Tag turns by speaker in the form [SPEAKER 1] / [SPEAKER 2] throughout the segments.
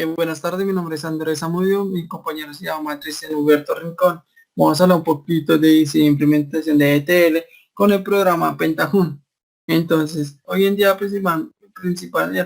[SPEAKER 1] Buenas tardes, mi nombre es Andrés Zamudio, mi compañero se llama Cristian Huberto Rincón. Vamos a hablar un poquito de diseño e implementación de ETL con el programa Pentahun. Entonces, hoy en día principal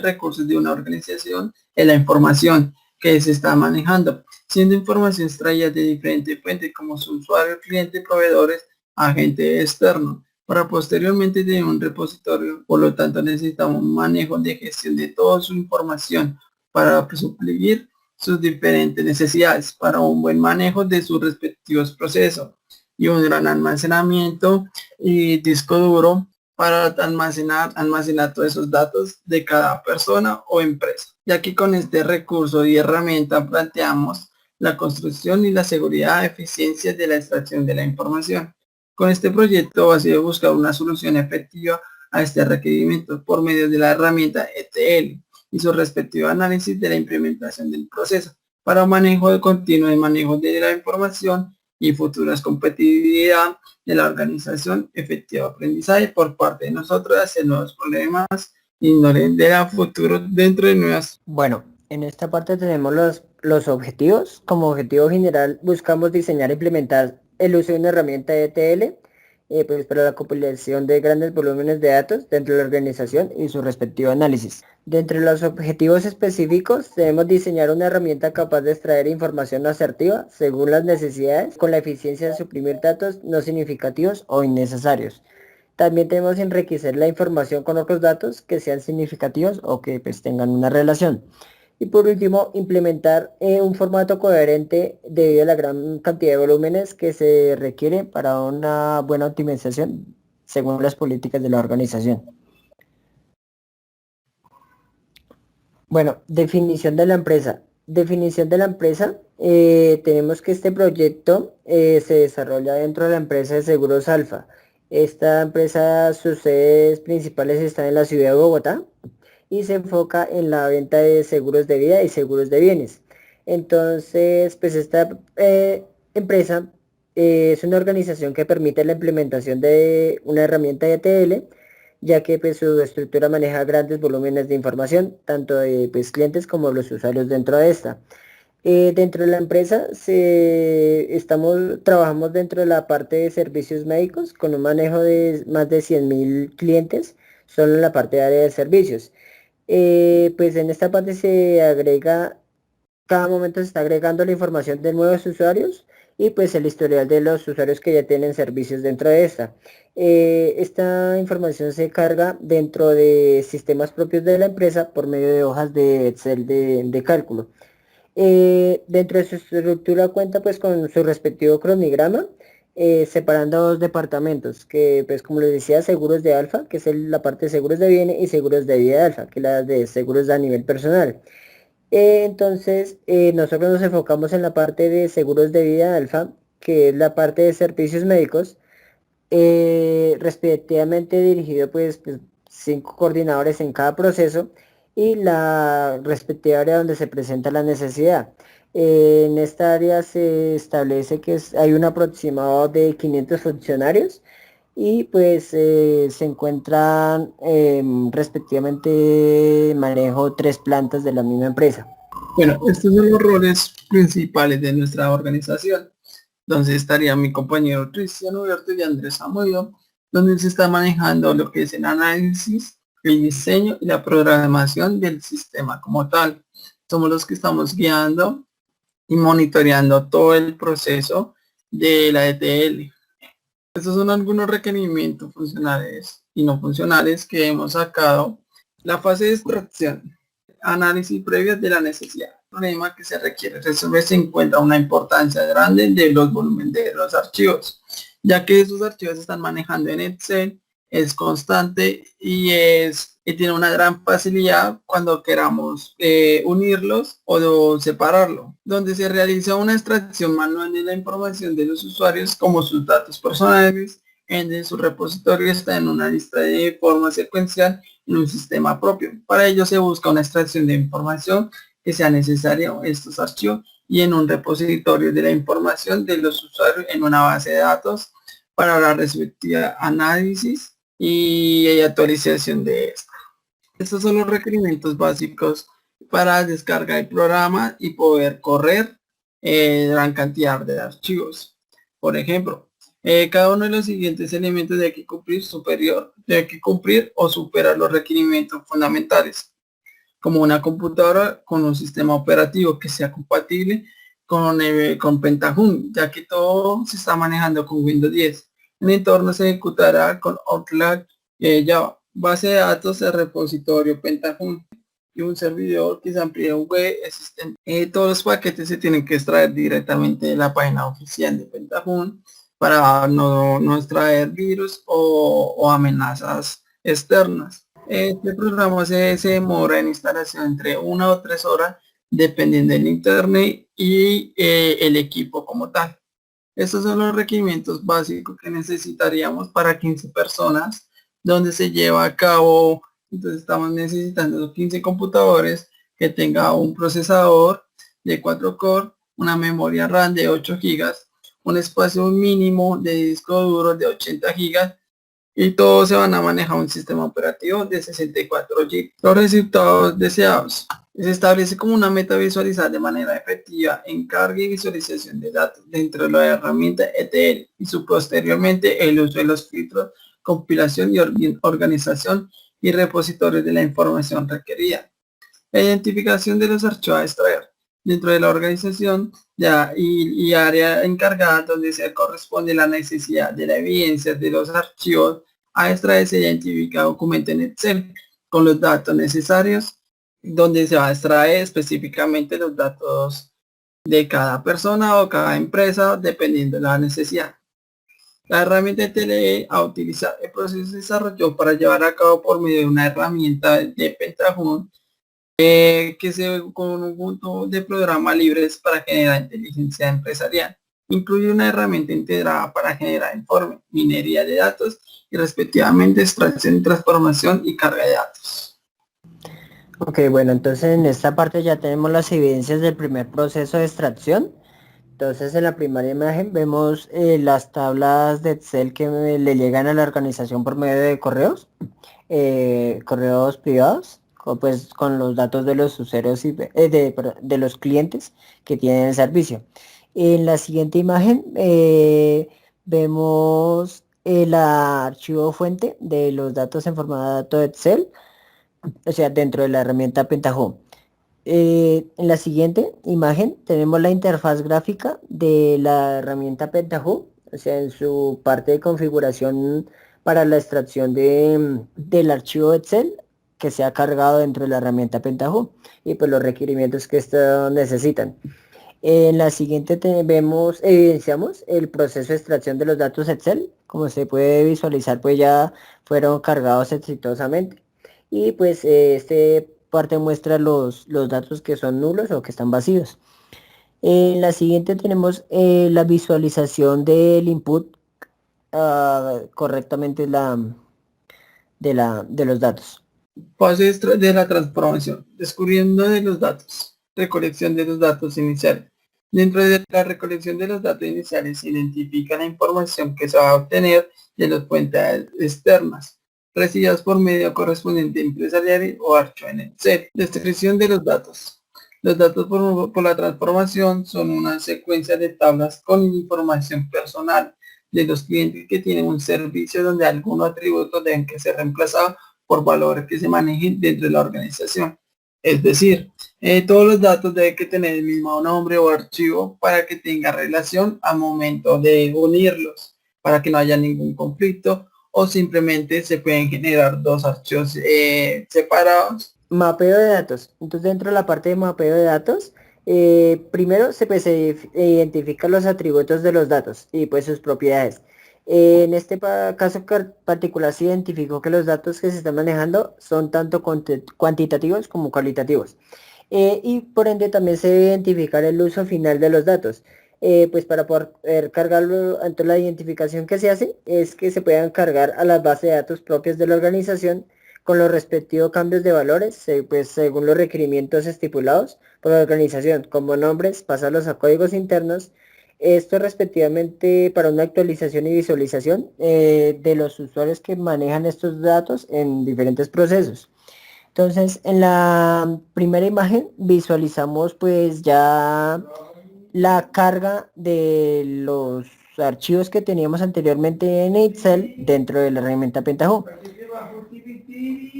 [SPEAKER 1] recursos de una organización es la información que se está manejando, siendo información extraída de diferentes fuentes como su usuario, cliente, proveedores, agente externo, para posteriormente tener un repositorio. Por lo tanto, necesitamos un manejo de gestión de toda su información para suplir sus diferentes necesidades para un buen manejo de sus respectivos procesos y un gran almacenamiento y disco duro para almacenar todos esos datos de cada persona o empresa. Ya que con este recurso y herramienta planteamos la construcción y la seguridad, eficiencia de la extracción de la información. Con este proyecto ha sido buscar una solución efectiva a este requerimiento por medio de la herramienta ETL y su respectivo análisis de la implementación del proceso para manejo de continuo y manejo de la información y futuras competitividad de la organización, efectivo aprendizaje por parte de nosotros hacia nuevos problemas y no de la futuro dentro de nuevas.
[SPEAKER 2] Bueno, en esta parte tenemos los objetivos. Como objetivo general buscamos diseñar e implementar el uso de una herramienta de ETL pues para la compilación de grandes volúmenes de datos dentro de la organización y su respectivo análisis. Dentro de los objetivos específicos debemos diseñar una herramienta capaz de extraer información asertiva según las necesidades con la eficiencia de suprimir datos no significativos o innecesarios. También tenemos que enriquecer la información con otros datos que sean significativos o que pues, tengan una relación. Y por último, implementar un formato coherente debido a la gran cantidad de volúmenes que se requiere para una buena optimización según las políticas de la organización. Bueno, definición de la empresa. Definición de la empresa. Tenemos que este proyecto se desarrolla dentro de la empresa de Seguros Alfa. Esta empresa, sus sedes principales están en la ciudad de Bogotá y se enfoca en la venta de seguros de vida y seguros de bienes. Entonces, pues esta empresa es una organización que permite la implementación de una herramienta de ETL, ya que pues, su estructura maneja grandes volúmenes de información, tanto de pues, clientes como los usuarios dentro de esta. Dentro de la empresa trabajamos dentro de la parte de servicios médicos con un manejo de más de 100.000 clientes solo en la parte de área de servicios. Pues en esta parte se agrega, cada momento se está agregando la información de nuevos usuarios y pues el historial de los usuarios que ya tienen servicios dentro de esta. Esta información se carga dentro de sistemas propios de la empresa por medio de hojas de Excel de cálculo. Dentro de su estructura cuenta pues con su respectivo cronigrama, separando dos departamentos, que pues como les decía, seguros de alfa, que es la parte de seguros de bienes, y seguros de vida de alfa, que es la de seguros a nivel personal. Entonces, nosotros nos enfocamos en la parte de seguros de vida alfa, que es la parte de servicios médicos, respectivamente dirigido pues 5 coordinadores en cada proceso y la respectiva área donde se presenta la necesidad. En esta área se establece que hay un aproximado de 500 funcionarios y pues se encuentran respectivamente manejo 3 plantas de la misma empresa.
[SPEAKER 1] Bueno, estos son los roles principales de nuestra organización. Entonces estaría mi compañero Cristian Huberto y Andrés Zamudio, donde se está manejando lo que es el análisis, el diseño y la programación del sistema como tal. Somos los que estamos guiando y monitoreando todo el proceso de la ETL. Estos son algunos requerimientos funcionales y no funcionales que hemos sacado. La fase de extracción, análisis previo de la necesidad. El problema que se requiere resolver se encuentra una importancia grande de los volúmenes de los archivos, ya que esos archivos se están manejando en Excel, es constante y tiene una gran facilidad cuando queramos unirlos o separarlo, donde se realiza una extracción manual de la información de los usuarios como sus datos personales, en su repositorio está en una lista de forma secuencial en un sistema propio. Para ello se busca una extracción de información que sea necesaria estos archivos y en un repositorio de la información de los usuarios en una base de datos para la respectiva análisis y actualización de esto. Estos son los requerimientos básicos para descargar el programa y poder correr gran cantidad de archivos. Por ejemplo, cada uno de los siguientes elementos debe que cumplir o superar los requerimientos fundamentales, como una computadora con un sistema operativo que sea compatible con Pentahoon, ya que todo se está manejando con Windows 10. El entorno se ejecutará con Outlook Java, base de datos, el repositorio Pentahoon y un servidor que se amplía web existente. Todos los paquetes se tienen que extraer directamente de la página oficial de Pentahoon para no extraer virus o amenazas externas. Este programa se demora en instalación entre 1 o 3 horas dependiendo del internet y el equipo como tal. Estos son los requerimientos básicos que necesitaríamos para 15 personas, donde se lleva a cabo. Entonces estamos necesitando 15 computadores que tenga un procesador de 4 core, una memoria RAM de 8 gigas, un espacio mínimo de disco duro de 80 gigas y todos se van a manejar un sistema operativo de 64 GB. Los resultados deseados. Se establece como una meta visualizar de manera efectiva en carga y visualización de datos dentro de la herramienta ETL y su posteriormente el uso de los filtros, compilación y organización y repositorios de la información requerida. La identificación de los archivos a extraer dentro de la organización y área encargada donde se corresponde la necesidad de la evidencia de los archivos a extraer. Se identifica documento en Excel con los datos necesarios donde se va a extraer específicamente los datos de cada persona o cada empresa dependiendo de la necesidad. La herramienta TLE a utilizar el proceso se desarrolló para llevar a cabo por medio de una herramienta de Pentahoon que se con un conjunto de programas libres para generar inteligencia empresarial. Incluye una herramienta integrada para generar informe, minería de datos y respectivamente extracción y transformación y carga de datos.
[SPEAKER 2] Ok, bueno, entonces en esta parte ya tenemos las evidencias del primer proceso de extracción. Entonces en la primera imagen vemos las tablas de Excel que le llegan a la organización por medio de correos privados, pues con los datos de los usuarios y de los clientes que tienen el servicio. En la siguiente imagen vemos el archivo fuente de los datos en formato de Excel, o sea, dentro de la herramienta Pentaho. En la siguiente imagen tenemos la interfaz gráfica de la herramienta Pentaho, o sea, en su parte de configuración para la extracción del archivo Excel que se ha cargado dentro de la herramienta Pentaho y pues los requerimientos que esto necesitan. En la siguiente evidenciamos el proceso de extracción de los datos Excel. Como se puede visualizar, pues ya fueron cargados exitosamente. Y pues este parte muestra los datos que son nulos o que están vacíos. En la siguiente tenemos la visualización del input correctamente de los datos.
[SPEAKER 1] Fase de la transformación, descubriendo de los datos, recolección de los datos iniciales. Dentro de la recolección de los datos iniciales se identifica la información que se va a obtener de las fuentes externas, recibidas por medio correspondiente empresarial o archivo en Excel. Descripción de los datos. Los datos por la transformación son una secuencia de tablas con información personal de los clientes que tienen un servicio donde algunos atributos deben que ser reemplazados por valores que se manejen dentro de la organización. Es decir, todos los datos deben que tener el mismo nombre o archivo para que tenga relación al momento de unirlos, para que no haya ningún conflicto o simplemente se pueden generar dos archivos separados.
[SPEAKER 2] Mapeo de datos. Entonces dentro de la parte de mapeo de datos, primero se identifican los atributos de los datos y pues sus propiedades. En este caso particular se identificó que los datos que se están manejando son tanto cuantitativos como cualitativos. Y por ende también se debe identificar el uso final de los datos. Pues para poder cargarlo, entonces la identificación que se hace es que se puedan cargar a las bases de datos propias de la organización con los respectivos cambios de valores, pues según los requerimientos estipulados por la organización, como nombres, pasarlos a códigos internos, esto respectivamente para una actualización y visualización de los usuarios que manejan estos datos en diferentes procesos. Entonces, en la primera imagen visualizamos pues ya la carga de los archivos que teníamos anteriormente en Excel dentro de la herramienta Pentaho.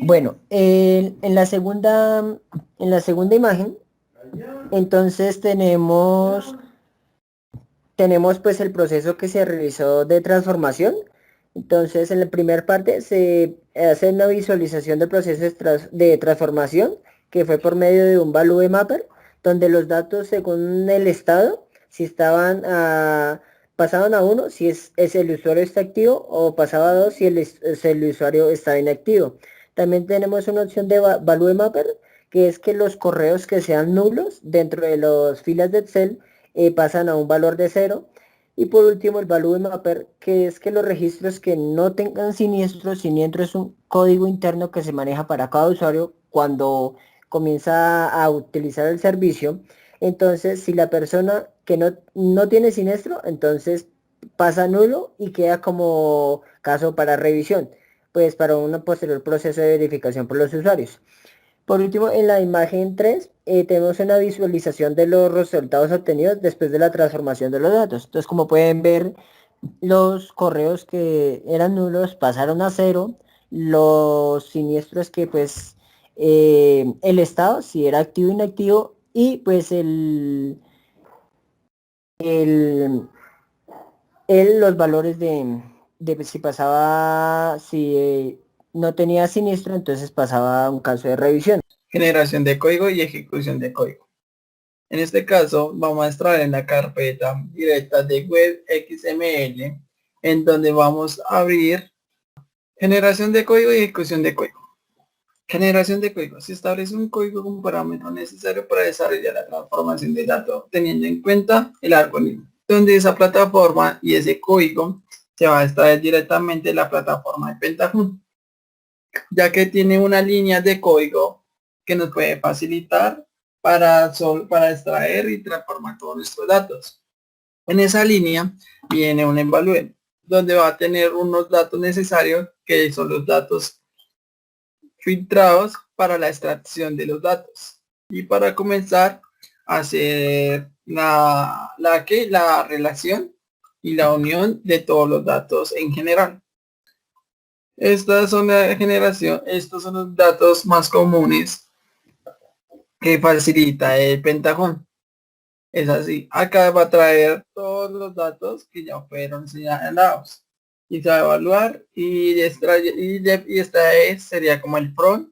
[SPEAKER 2] Bueno, en la segunda imagen, entonces tenemos pues el proceso que se realizó de transformación. Entonces, en la primera parte se hace una visualización del proceso de transformación que fue por medio de un value mapper, donde los datos según el estado, si pasaban a 1 si el usuario está activo, o pasaba a 2 si el usuario está inactivo. También tenemos una opción de value mapper, que es que los correos que sean nulos dentro de las filas de Excel pasan a un valor de 0. Y por último, el value mapper, que es que los registros que no tengan siniestro es un código interno que se maneja para cada usuario cuando comienza a utilizar el servicio. Entonces, si la persona que no tiene siniestro, entonces pasa nulo y queda como caso para revisión, pues para un posterior proceso de verificación por los usuarios. Por último, en la imagen 3 tenemos una visualización de los resultados obtenidos después de la transformación de los datos. Entonces, como pueden ver, los correos que eran nulos pasaron a 0, los siniestros que pues el estado, si era activo o inactivo, y pues el, los valores de si pasaba, si no tenía siniestro, entonces pasaba a un caso de revisión.
[SPEAKER 1] Generación de código y ejecución de código. En este caso vamos a extraer en la carpeta directa de web XML, en donde vamos a abrir generación de código y ejecución de código. Generación de código. Se establece un código como parámetro necesario para desarrollar la transformación de datos, teniendo en cuenta el algoritmo, donde esa plataforma y ese código se va a extraer directamente de la plataforma de Pentaho, ya que tiene una línea de código que nos puede facilitar para extraer y transformar todos nuestros datos. En esa línea viene un evalúe, donde va a tener unos datos necesarios, que son los datos filtrados para la extracción de los datos. Y para comenzar a hacer la relación y la unión de todos los datos en general. Estas son la generación, estos son los datos más comunes que facilita el Pentaho. Es así, acá va a traer todos los datos que ya fueron señalados y se va a evaluar y sería como el front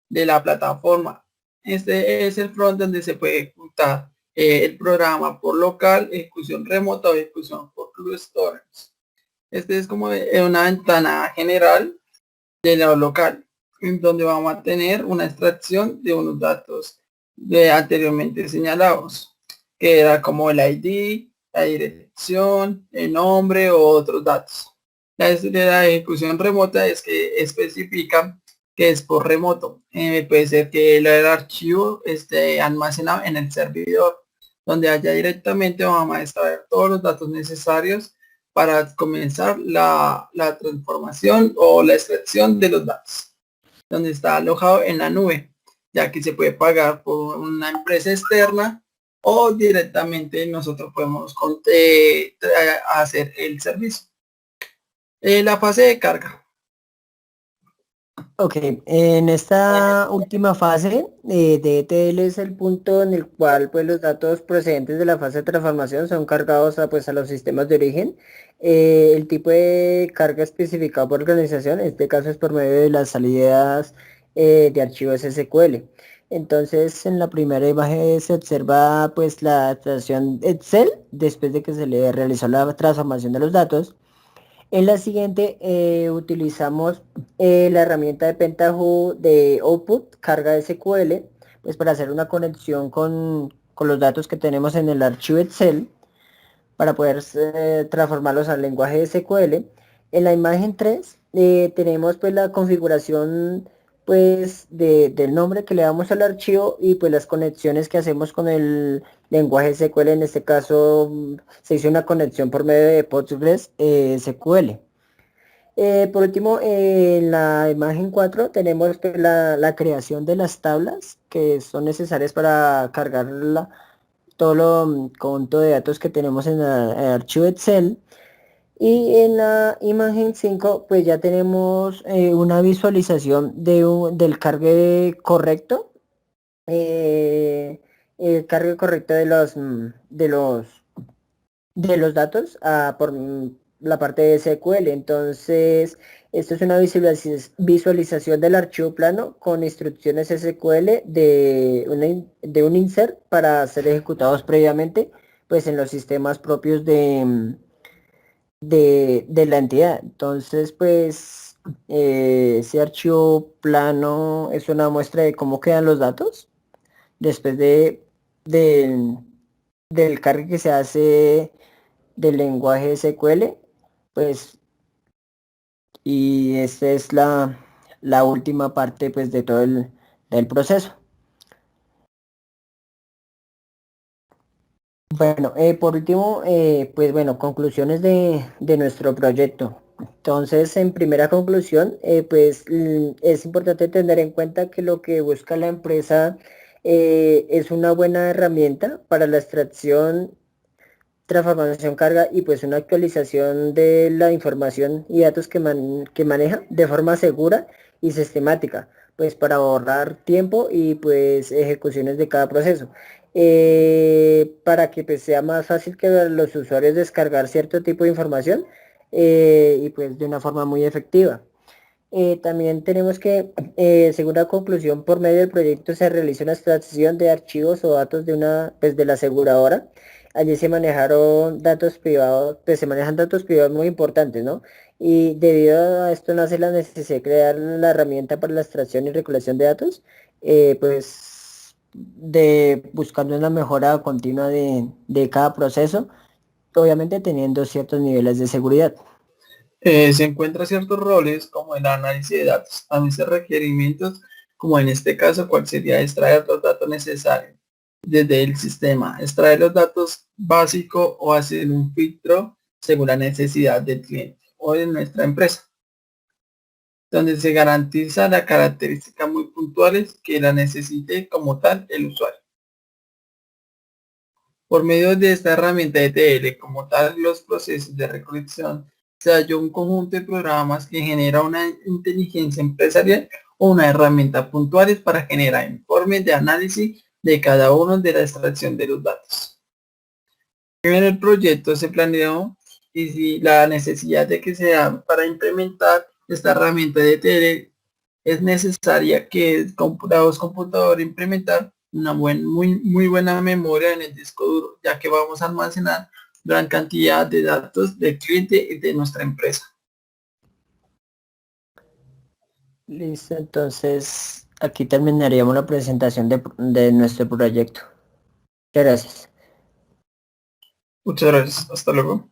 [SPEAKER 1] de la plataforma. Este es el front donde se puede ejecutar el programa por local, ejecución remota o ejecución por clusters. Este es como una ventana general de lo local, en donde vamos a tener una extracción de unos datos de anteriormente señalados, que era como el ID, la dirección, el nombre o otros datos. La ejecución remota es que especifica que es por remoto. Puede ser que el archivo esté almacenado en el servidor, donde allá directamente vamos a extraer todos los datos necesarios para comenzar la transformación o la extracción de los datos, donde está alojado en la nube, ya que se puede pagar por una empresa externa o directamente nosotros podemos hacer el servicio. La fase de carga.
[SPEAKER 2] Ok, en esta última fase de ETL es el punto en el cual pues los datos procedentes de la fase de transformación son cargados pues, a los sistemas de origen. El tipo de carga especificado por organización, en este caso es por medio de las salidas de archivos SQL. Entonces en la primera imagen se observa pues la extracción Excel después de que se le realizó la transformación de los datos. En la siguiente utilizamos la herramienta de Pentaho de Output, carga SQL, pues para hacer una conexión con los datos que tenemos en el archivo Excel, para poder transformarlos al lenguaje SQL. En la imagen 3 tenemos pues la configuración pues del nombre que le damos al archivo y pues las conexiones que hacemos con el lenguaje SQL. En este caso se hizo una conexión por medio de Postgres SQL. Por último, en la imagen 4 tenemos pues, la creación de las tablas que son necesarias para cargar todo lo conjunto de datos que tenemos en el archivo Excel. Y en la imagen 5 pues ya tenemos una visualización del cargue correcto, el cargue correcto de los datos por la parte de SQL. Entonces, esto es una visualización del archivo plano con instrucciones SQL de un insert para ser ejecutados previamente, pues en los sistemas propios de la entidad. Entonces, pues, ese archivo plano es una muestra de cómo quedan los datos después del del cargue que se hace del lenguaje SQL, pues, y esta es la última parte, pues, de todo del proceso. Bueno, por último, pues, bueno, conclusiones de nuestro proyecto. Entonces, en primera conclusión, pues, es importante tener en cuenta que lo que busca la empresa es una buena herramienta para la extracción, transformación, carga y pues una actualización de la información y datos que maneja de forma segura y sistemática, pues para ahorrar tiempo y pues ejecuciones de cada proceso. Para que pues sea más fácil que los usuarios descargar cierto tipo de información y pues de una forma muy efectiva. También tenemos que, según la conclusión, por medio del proyecto se realiza una extracción de archivos o datos pues, de la aseguradora. Allí se manejaron datos privados, pues se manejan datos privados muy importantes, ¿no? Y debido a esto nace la necesidad de crear la herramienta para la extracción y recolección de datos, pues buscando una mejora continua de cada proceso, obviamente teniendo ciertos niveles de seguridad.
[SPEAKER 1] Se encuentran ciertos roles como el análisis de datos, a veces requerimientos, como en este caso, cuál sería extraer los datos necesarios desde el sistema, extraer los datos básicos o hacer un filtro según la necesidad del cliente o de nuestra empresa, donde se garantiza las características muy puntuales que la necesite como tal el usuario. Por medio de esta herramienta de ETL, como tal, los procesos de recolección, se halló un conjunto de programas que genera una inteligencia empresarial o una herramienta puntuales para generar informes de análisis de cada uno de la extracción de los datos. En el proyecto se planeó y si la necesidad de que sea para implementar esta herramienta de ETL es necesaria que los computadores implementar una muy buena memoria en el disco duro, ya que vamos a almacenar gran cantidad de datos del cliente y de nuestra empresa.
[SPEAKER 2] Listo, entonces aquí terminaríamos la presentación de nuestro proyecto. Muchas gracias.
[SPEAKER 1] Muchas gracias. Hasta luego.